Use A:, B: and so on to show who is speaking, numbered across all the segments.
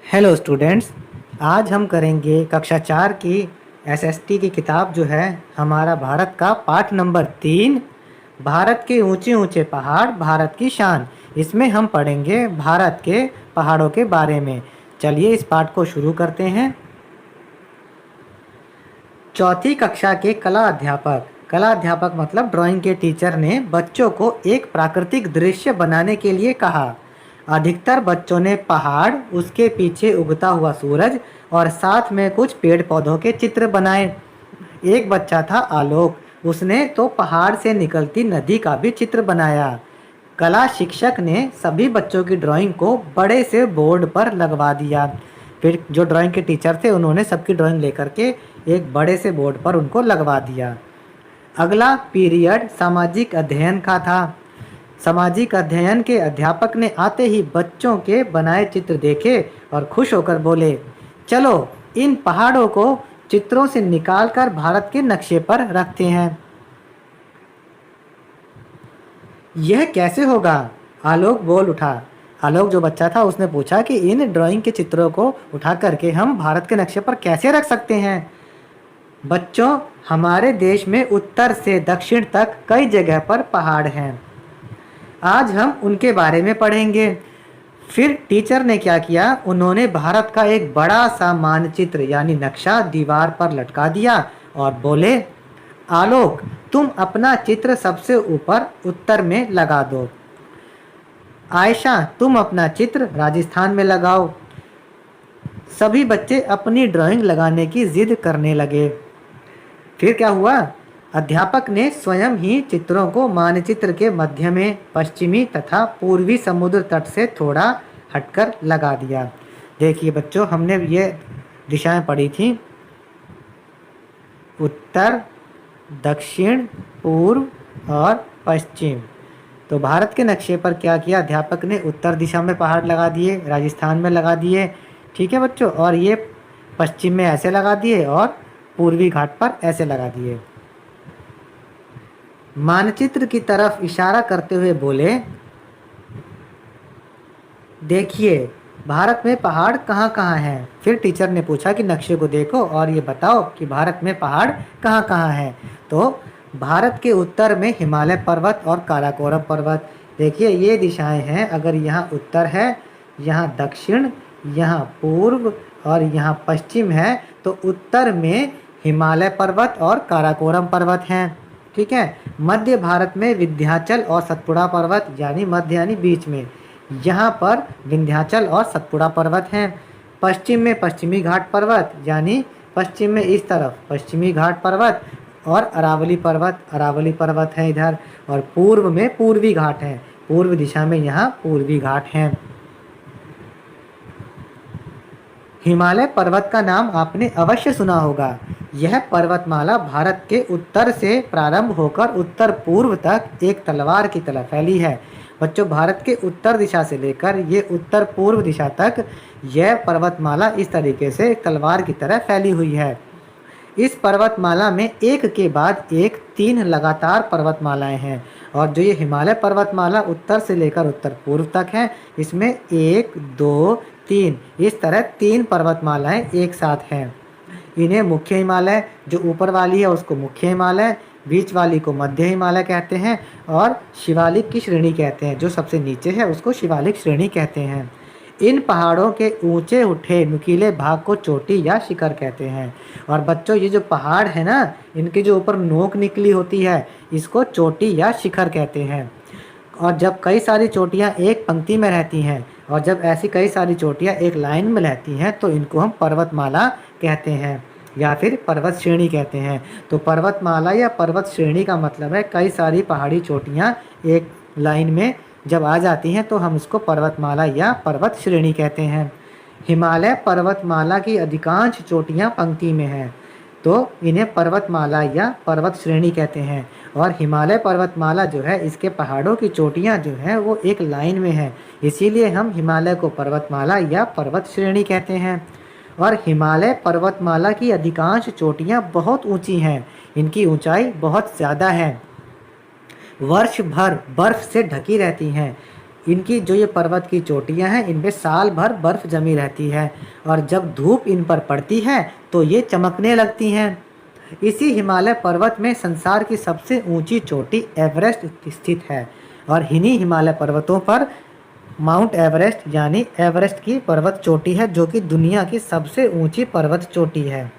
A: Hello students. आज हम करेंगे कक्षा 4 की एसएसटी की किताब जो है हमारा भारत का पाठ नंबर 3, भारत के ऊंचे ऊंचे पहाड़ भारत की शान। इसमें हम पढ़ेंगे भारत के पहाड़ों के बारे में। चलिए इस पाठ को शुरू करते हैं। चौथी कक्षा के कला अध्यापक मतलब ड्राइंग के टीचर ने बच्चों को एक प्राकृतिक दृश्य बनाने के लिए कहा। अधिकतर बच्चों ने पहाड़, उसके पीछे उगता हुआ सूरज और साथ में कुछ पेड़ पौधों के चित्र बनाए। एक बच्चा था आलोक, उसने तो पहाड़ से निकलती नदी का भी चित्र बनाया। कला शिक्षक ने सभी बच्चों की ड्राइंग को बड़े से बोर्ड पर लगवा दिया। फिर जो ड्राइंग के टीचर थे उन्होंने सबकी ड्राइंग लेकर के एक बड़े से बोर्ड पर उनको लगवा दिया। अगला पीरियड सामाजिक अध्ययन का था। सामाजिक अध्ययन के अध्यापक ने आते ही बच्चों के बनाए चित्र देखे और खुश होकर बोले, चलो इन पहाड़ों को चित्रों से निकालकर भारत के नक्शे पर रखते हैं। यह कैसे होगा? आलोक बोल उठा। आलोक जो बच्चा था उसने पूछा कि इन ड्राइंग के चित्रों को उठा करके हम भारत के नक्शे पर कैसे रख सकते हैं? बच्चों, हमारे देश में उत्तर से दक्षिण तक कई जगह पर पहाड़ हैं। आज हम उनके बारे में पढ़ेंगे। फिर टीचर ने क्या किया, उन्होंने भारत का एक बड़ा सा मानचित्र यानी नक्शा दीवार पर लटका दिया और बोले, आलोक तुम अपना चित्र सबसे ऊपर उत्तर में लगा दो। आयशा तुम अपना चित्र राजस्थान में लगाओ। सभी बच्चे अपनी ड्राइंग लगाने की जिद करने लगे। फिर क्या हुआ, अध्यापक ने स्वयं ही चित्रों को मानचित्र के मध्य में पश्चिमी तथा पूर्वी समुद्र तट से थोड़ा हटकर लगा दिया। देखिए बच्चों, हमने ये दिशाएं पढ़ी थी, उत्तर, दक्षिण, पूर्व और पश्चिम। तो भारत के नक्शे पर क्या किया, अध्यापक ने उत्तर दिशा में पहाड़ लगा दिए, राजस्थान में लगा दिए, ठीक है बच्चों, और ये पश्चिम में ऐसे लगा दिए और पूर्वी घाट पर ऐसे लगा दिए। मानचित्र की तरफ इशारा करते हुए बोले, देखिए भारत में पहाड़ कहाँ कहाँ हैं। फिर टीचर ने पूछा कि नक्शे को देखो और ये बताओ कि भारत में पहाड़ कहाँ कहाँ हैं। तो भारत के उत्तर में हिमालय पर्वत और काराकोरम पर्वत। देखिए ये दिशाएं हैं, अगर यहाँ उत्तर है, यहाँ दक्षिण, यहाँ पूर्व और यहाँ पश्चिम है, तो उत्तर में हिमालय पर्वत और काराकोरम पर्वत हैं, ठीक है। मध्य भारत में विंध्याचल और सतपुड़ा पर्वत, यानी मध्य यानी बीच में, यहाँ पर विंध्याचल और सतपुड़ा पर्वत हैं। पश्चिम में पश्चिमी घाट पर्वत, यानी पश्चिम में इस तरफ पश्चिमी घाट पर्वत और अरावली पर्वत है इधर। और पूर्व में पूर्वी घाट है, पूर्व दिशा में यहाँ पूर्वी घाट हैं। हिमालय पर्वत का नाम आपने अवश्य सुना होगा। यह पर्वतमाला भारत के उत्तर से प्रारंभ होकर उत्तर पूर्व तक एक तलवार की तरह फैली है। बच्चों, भारत के उत्तर दिशा से लेकर ये उत्तर पूर्व दिशा तक यह पर्वतमाला इस तरीके से एक तलवार की तरह फैली हुई है। इस पर्वतमाला में एक के बाद एक 3 लगातार पर्वतमालाएं हैं, और जो ये हिमालय पर्वतमाला उत्तर से लेकर उत्तर पूर्व तक है, इसमें 1, 2, 3 इस तरह 3 पर्वतमालाएं एक साथ हैं। इन्हें मुख्य हिमालय, जो ऊपर वाली है उसको मुख्य हिमालय, बीच वाली को मध्य हिमालय कहते हैं, और शिवालिक की श्रेणी कहते हैं, जो सबसे नीचे है उसको शिवालिक श्रेणी कहते हैं। इन पहाड़ों के ऊंचे उठे नुकीले भाग को चोटी या शिखर कहते हैं। और बच्चों, ये जो पहाड़ है ना, इनकी जो ऊपर नोक निकली होती है, इसको चोटी या शिखर कहते हैं। और जब कई सारी चोटियाँ एक पंक्ति में रहती हैं और जब ऐसी कई सारी चोटियाँ एक लाइन में रहती हैं, तो इनको हम पर्वतमाला कहते हैं या फिर पर्वत श्रेणी कहते हैं। तो पर्वतमाला या पर्वत श्रेणी का मतलब है कई सारी पहाड़ी चोटियाँ एक लाइन में जब आ जाती हैं तो हम इसको पर्वतमाला या पर्वत श्रेणी कहते हैं। हिमालय पर्वतमाला की अधिकांश चोटियाँ पंक्ति में हैं, तो इन्हें पर्वतमाला या पर्वत श्रेणी कहते हैं। और हिमालय पर्वतमाला जो है, इसके पहाड़ों की चोटियाँ जो हैं वो एक लाइन में हैं, इसीलिए हम हिमालय को पर्वतमाला या पर्वत श्रेणी कहते हैं। और हिमालय पर्वतमाला की अधिकांश चोटियाँ बहुत ऊंची हैं, इनकी ऊंचाई बहुत ज़्यादा है, वर्ष भर बर्फ से ढकी रहती हैं। इनकी जो ये पर्वत की चोटियाँ हैं इनमें साल भर बर्फ़ जमी रहती है और जब धूप इन पर पड़ती है तो ये चमकने लगती हैं। इसी हिमालय पर्वत में संसार की सबसे ऊंची चोटी एवरेस्ट स्थित है और इन्हीं हिमालय पर्वतों पर माउंट एवरेस्ट यानी एवरेस्ट की पर्वत चोटी है जो कि दुनिया की सबसे ऊंची पर्वत चोटी है।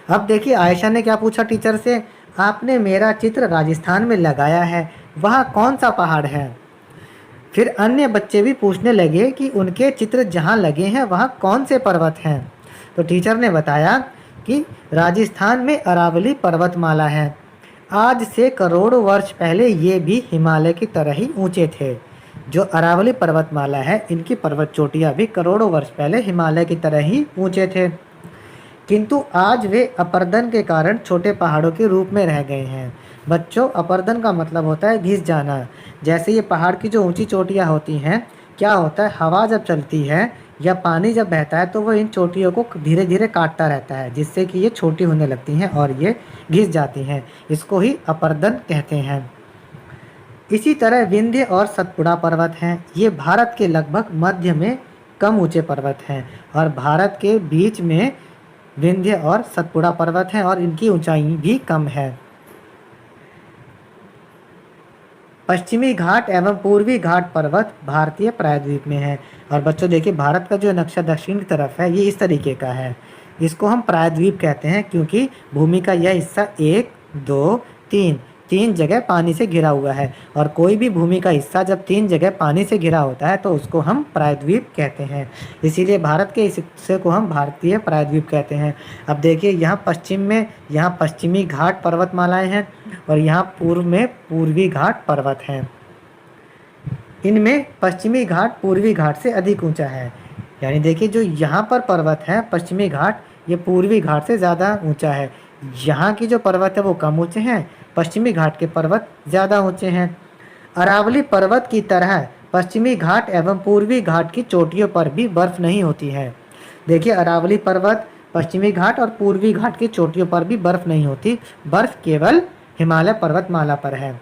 A: अब देखिए आयशा ने क्या पूछा टीचर से, आपने मेरा चित्र राजस्थान में लगाया है, वहाँ कौन सा पहाड़ है? फिर अन्य बच्चे भी पूछने लगे कि उनके चित्र जहाँ लगे हैं वहाँ कौन से पर्वत हैं। तो टीचर ने बताया कि राजस्थान में अरावली पर्वतमाला है। आज से करोड़ों वर्ष पहले ये भी हिमालय की तरह ही ऊंचे थे। जो अरावली पर्वतमाला है इनकी पर्वत चोटियाँ भी करोड़ों वर्ष पहले हिमालय की तरह ही ऊंचे थे, किंतु आज वे अपर्दन के कारण छोटे पहाड़ों के रूप में रह गए हैं। बच्चों, अपर्दन का मतलब होता है घिस जाना। जैसे ये पहाड़ की जो ऊंची चोटियाँ होती हैं, क्या होता है, हवा जब चलती है या पानी जब बहता है तो वो इन चोटियों को धीरे धीरे काटता रहता है, जिससे कि ये छोटी होने लगती हैं और ये घिस जाती हैं। इसको ही अपर्दन कहते हैं। इसी तरह विंध्य और सतपुड़ा पर्वत हैं। ये भारत के लगभग मध्य में कम ऊंचे पर्वत हैं और भारत के बीच में विंध्य और सतपुड़ा पर्वत हैं और इनकी ऊंचाई भी कम है। पश्चिमी घाट एवं पूर्वी घाट पर्वत भारतीय प्रायद्वीप में है। और बच्चों देखिए, भारत का जो नक्शा दक्षिण की तरफ है ये इस तरीके का है। इसको हम प्रायद्वीप कहते हैं क्योंकि भूमि का यह हिस्सा 1, 2, 3 जगह पानी से घिरा हुआ है और कोई भी भूमि का हिस्सा जब 3 जगह पानी से घिरा होता है तो उसको हम प्रायद्वीप कहते हैं। इसीलिए भारत के इस हिस्से को हम भारतीय प्रायद्वीप कहते हैं। अब देखिए, यहाँ पश्चिम में यहाँ पश्चिमी घाट पर्वतमालाएं हैं और यहाँ पूर्व में पूर्वी घाट पर्वत हैं। इनमें पश्चिमी घाट पूर्वी घाट से अधिक ऊंचा है। यानी देखिए, जो यहाँ पर पर्वत है पश्चिमी घाट, ये पूर्वी घाट से ज़्यादा ऊंचा है। यहाँ की जो पर्वत है वो कम ऊंचे हैं, पश्चिमी घाट के पर्वत ज़्यादा ऊंचे हैं। अरावली पर्वत की तरह पश्चिमी घाट एवं पूर्वी घाट की चोटियों पर भी बर्फ नहीं होती है। देखिए, अरावली पर्वत, पश्चिमी घाट और पूर्वी घाट की चोटियों पर भी बर्फ नहीं होती। बर्फ केवल हिमालय पर्वतमाला पर है।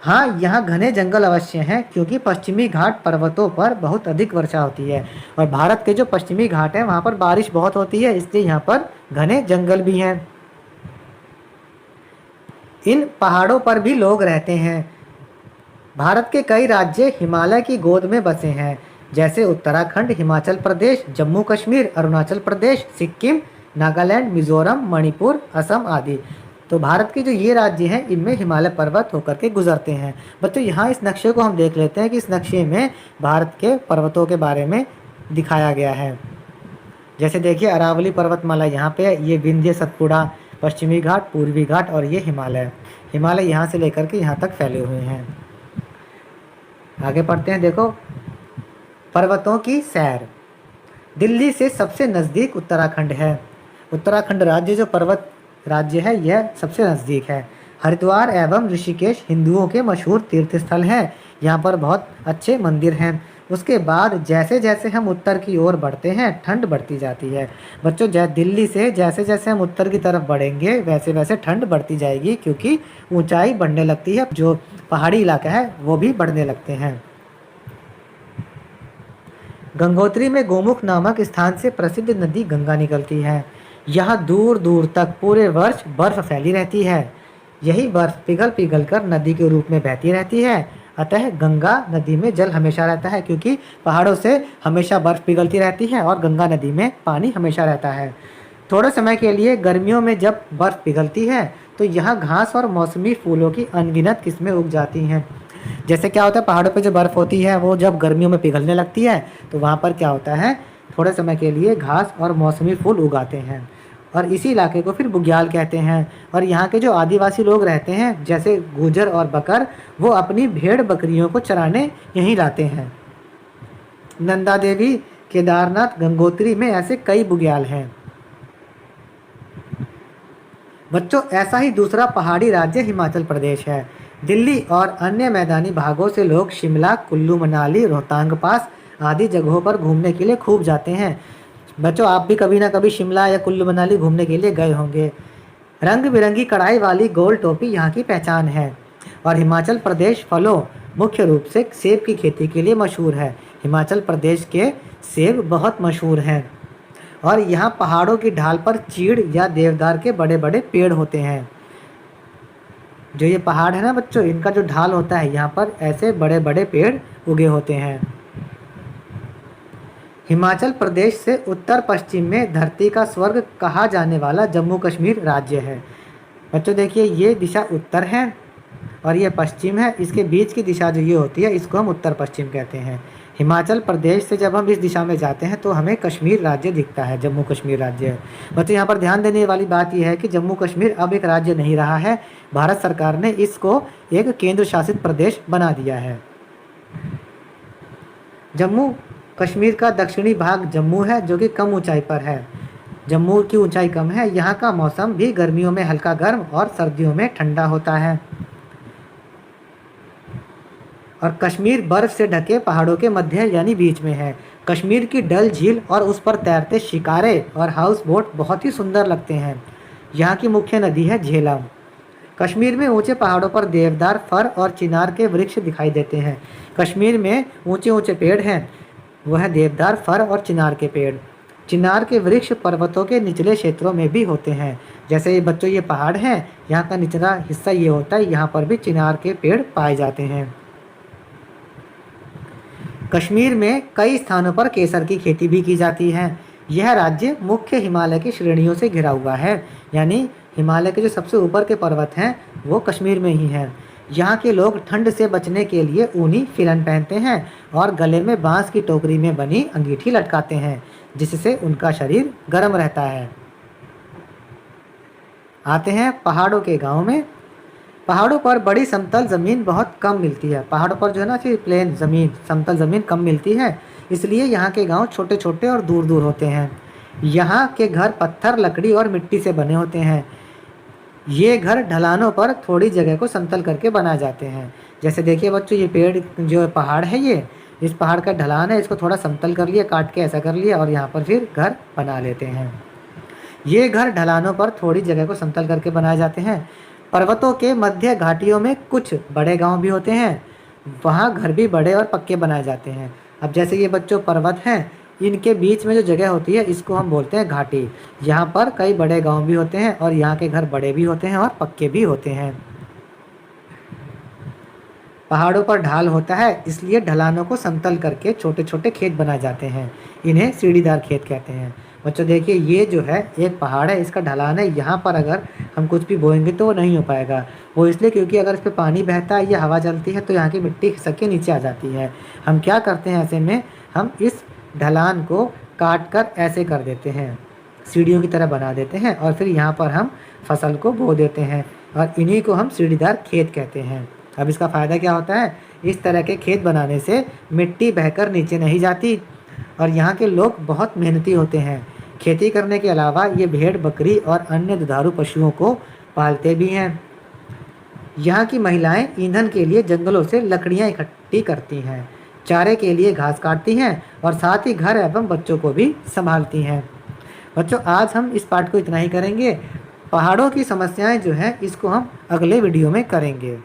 A: हाँ, यहाँ घने जंगल अवश्य हैं क्योंकि पश्चिमी घाट पर्वतों पर बहुत अधिक वर्षा होती है और भारत के जो पश्चिमी घाट हैं वहाँ पर बारिश बहुत होती है, इसलिए यहाँ पर घने जंगल भी हैं। इन पहाड़ों पर भी लोग रहते हैं। भारत के कई राज्य हिमालय की गोद में बसे हैं, जैसे उत्तराखंड, हिमाचल प्रदेश, जम्मू कश्मीर, अरुणाचल प्रदेश, सिक्किम, नागालैंड, मिजोरम, मणिपुर, असम आदि। तो भारत के जो ये राज्य हैं इनमें हिमालय पर्वत होकर के गुजरते हैं। बच्चों, यहाँ इस नक्शे को हम देख लेते हैं कि इस नक्शे में भारत के पर्वतों के बारे में दिखाया गया है। जैसे देखिए, अरावली पर्वतमाला यहाँ पे है, ये विंध्य, सतपुड़ा, पश्चिमी घाट, पूर्वी घाट और ये हिमालय यहाँ से लेकर के यहाँ तक फैले हुए हैं। आगे पढ़ते हैं। देखो, पर्वतों की सैर। दिल्ली से सबसे नज़दीक उत्तराखंड है। उत्तराखंड राज्य जो पर्वत राज्य है यह सबसे नज़दीक है। हरिद्वार एवं ऋषिकेश हिंदुओं के मशहूर तीर्थ स्थल हैं। यहाँ पर बहुत अच्छे मंदिर हैं। उसके बाद जैसे जैसे हम उत्तर की ओर बढ़ते हैं ठंड बढ़ती जाती है। बच्चों, दिल्ली से जैसे जैसे हम उत्तर की तरफ बढ़ेंगे वैसे वैसे ठंड बढ़ती जाएगी क्योंकि ऊंचाई बढ़ने लगती है, जो पहाड़ी इलाका है वो भी बढ़ने लगते हैं। गंगोत्री में गोमुख नामक स्थान से प्रसिद्ध नदी गंगा निकलती है। यहाँ दूर दूर तक पूरे वर्ष बर्फ फैली रहती है। यही बर्फ पिघल पिघल कर नदी के रूप में बहती रहती है। अतः गंगा नदी में जल हमेशा रहता है क्योंकि पहाड़ों से हमेशा बर्फ पिघलती रहती है और गंगा नदी में पानी हमेशा रहता है। थोड़े समय के लिए गर्मियों में जब बर्फ पिघलती है तो यहाँ घास और मौसमी फूलों की अनगिनत किस्में उग जाती हैं। जैसे क्या होता है, पहाड़ों पे जो बर्फ़ होती है वो जब गर्मियों में पिघलने लगती है तो वहाँ पर क्या होता है, थोड़े समय के लिए घास और मौसमी फूल उगाते हैं और इसी इलाके को फिर बुग्याल कहते हैं। और यहाँ के जो आदिवासी लोग रहते हैं जैसे गुर्जर और बकर, वो अपनी भेड़ बकरियों को चराने यहीं लाते हैं। नंदा देवी, केदारनाथ, गंगोत्री में ऐसे कई बुग्याल हैं। बच्चों, ऐसा ही दूसरा पहाड़ी राज्य हिमाचल प्रदेश है। दिल्ली और अन्य मैदानी भागों से लोग शिमला, कुल्लू मनाली, रोहतांग पास आदि जगहों पर घूमने के लिए खूब जाते हैं। बच्चों, आप भी कभी ना कभी शिमला या कुल्लू मनाली घूमने के लिए गए होंगे। रंग बिरंगी कढ़ाई वाली गोल टोपी यहाँ की पहचान है और हिमाचल प्रदेश फलों मुख्य रूप से सेब की खेती के लिए मशहूर है। हिमाचल प्रदेश के सेब बहुत मशहूर हैं और यहाँ पहाड़ों की ढाल पर चीड़ या देवदार के बड़े बड़े पेड़ होते हैं। जो ये पहाड़ है ना बच्चों, इनका जो ढाल होता है यहाँ पर ऐसे बड़े बड़े पेड़ उगे होते हैं। हिमाचल प्रदेश से उत्तर पश्चिम में धरती का स्वर्ग कहा जाने वाला जम्मू कश्मीर राज्य है। बच्चों देखिए, ये दिशा उत्तर है और ये पश्चिम है। इसके बीच की दिशा जो ये होती है इसको हम उत्तर पश्चिम कहते हैं। हिमाचल प्रदेश से जब हम इस दिशा में जाते हैं तो हमें कश्मीर राज्य दिखता है, जम्मू कश्मीर राज्य है। बच्चों यहाँ पर ध्यान देने वाली बात यह है कि जम्मू कश्मीर अब एक राज्य नहीं रहा है। भारत सरकार ने इसको एक केंद्र शासित प्रदेश बना दिया है। जम्मू कश्मीर का दक्षिणी भाग जम्मू है जो कि कम ऊंचाई पर है। जम्मू की ऊंचाई कम है। यहाँ का मौसम भी गर्मियों में हल्का गर्म और सर्दियों में ठंडा होता है। और कश्मीर बर्फ से ढके पहाड़ों के मध्य यानी बीच में है। कश्मीर की डल झील और उस पर तैरते शिकारे और हाउस बोट बहुत ही सुंदर लगते हैं। यहाँ की मुख्य नदी है झेलम। कश्मीर में ऊंचे पहाड़ों पर देवदार, फर और चिनार के वृक्ष दिखाई देते हैं। कश्मीर में ऊंचे ऊंचे पेड़ हैं, वह है देवदार, फर और चिनार के पेड़। चिनार के वृक्ष पर्वतों के निचले क्षेत्रों में भी होते हैं। जैसे ये बच्चों ये पहाड़ हैं, यहाँ का निचला हिस्सा ये होता है, यहाँ पर भी चिनार के पेड़ पाए जाते हैं। कश्मीर में कई स्थानों पर केसर की खेती भी की जाती है। यह राज्य मुख्य हिमालय की श्रेणियों से घिरा हुआ है, यानी हिमालय के जो सबसे ऊपर के पर्वत हैं वो कश्मीर में ही हैं। यहाँ के लोग ठंड से बचने के लिए ऊनी फिलन पहनते हैं और गले में बांस की टोकरी में बनी अंगीठी लटकाते हैं, जिससे उनका शरीर गर्म रहता है। आते हैं पहाड़ों के गांव में। पहाड़ों पर बड़ी समतल ज़मीन बहुत कम मिलती है। पहाड़ों पर जो है ना फिर प्लेन ज़मीन, समतल ज़मीन कम मिलती है, इसलिए यहाँ के गांव छोटे छोटे और दूर दूर होते हैं। यहाँ के घर पत्थर, लकड़ी और मिट्टी से बने होते हैं। ये घर ढलानों पर थोड़ी जगह को समतल करके बनाए जाते हैं। जैसे देखिए बच्चों, ये पेड़ जो पहाड़ है, ये इस पहाड़ का ढलान है, इसको थोड़ा समतल कर लिया, काट के ऐसा कर लिया और यहाँ पर फिर घर बना लेते हैं। ये घर ढलानों पर थोड़ी जगह को समतल करके बनाए जाते हैं। पर्वतों के मध्य घाटियों में कुछ बड़े गांव भी होते हैं, वहाँ घर भी बड़े और पक्के बनाए जाते हैं। अब जैसे ये बच्चों पर्वत हैं, इनके बीच में जो जगह होती है इसको हम बोलते हैं घाटी। यहाँ पर कई बड़े गांव भी होते हैं और यहाँ के घर बड़े भी होते हैं और पक्के भी होते हैं। पहाड़ों पर ढाल होता है, इसलिए ढलानों को समतल करके छोटे छोटे खेत बनाए जाते हैं। इन्हें सीढ़ीदार खेत कहते हैं। बच्चों देखिए, ये जो है एक पहाड़ है, इसका ढलान है। यहाँ पर अगर हम कुछ भी बोएंगे तो वो नहीं हो पाएगा। वो इसलिए क्योंकि अगर इस पर पानी बहता है या हवा चलती है तो यहाँ की मिट्टी खिसक के नीचे आ जाती है। हम क्या करते हैं ऐसे में, हम इस ढलान को काट कर ऐसे कर देते हैं, सीढ़ियों की तरह बना देते हैं और फिर यहाँ पर हम फसल को बो देते हैं और इन्हीं को हम सीढ़ीदार खेत कहते हैं। अब इसका फ़ायदा क्या होता है, इस तरह के खेत बनाने से मिट्टी बहकर नीचे नहीं जाती और यहाँ के लोग बहुत मेहनती होते हैं। खेती करने के अलावा ये भेड़, बकरी और अन्य दुधारू पशुओं को पालते भी हैं। यहाँ की महिलाएं ईंधन के लिए जंगलों से लकड़ियाँ इकट्ठी करती हैं, चारे के लिए घास काटती हैं और साथ ही घर एवं बच्चों को भी संभालती हैं। बच्चों आज हम इस पाठ को इतना ही करेंगे। पहाड़ों की समस्याएं जो हैं इसको हम अगले वीडियो में करेंगे।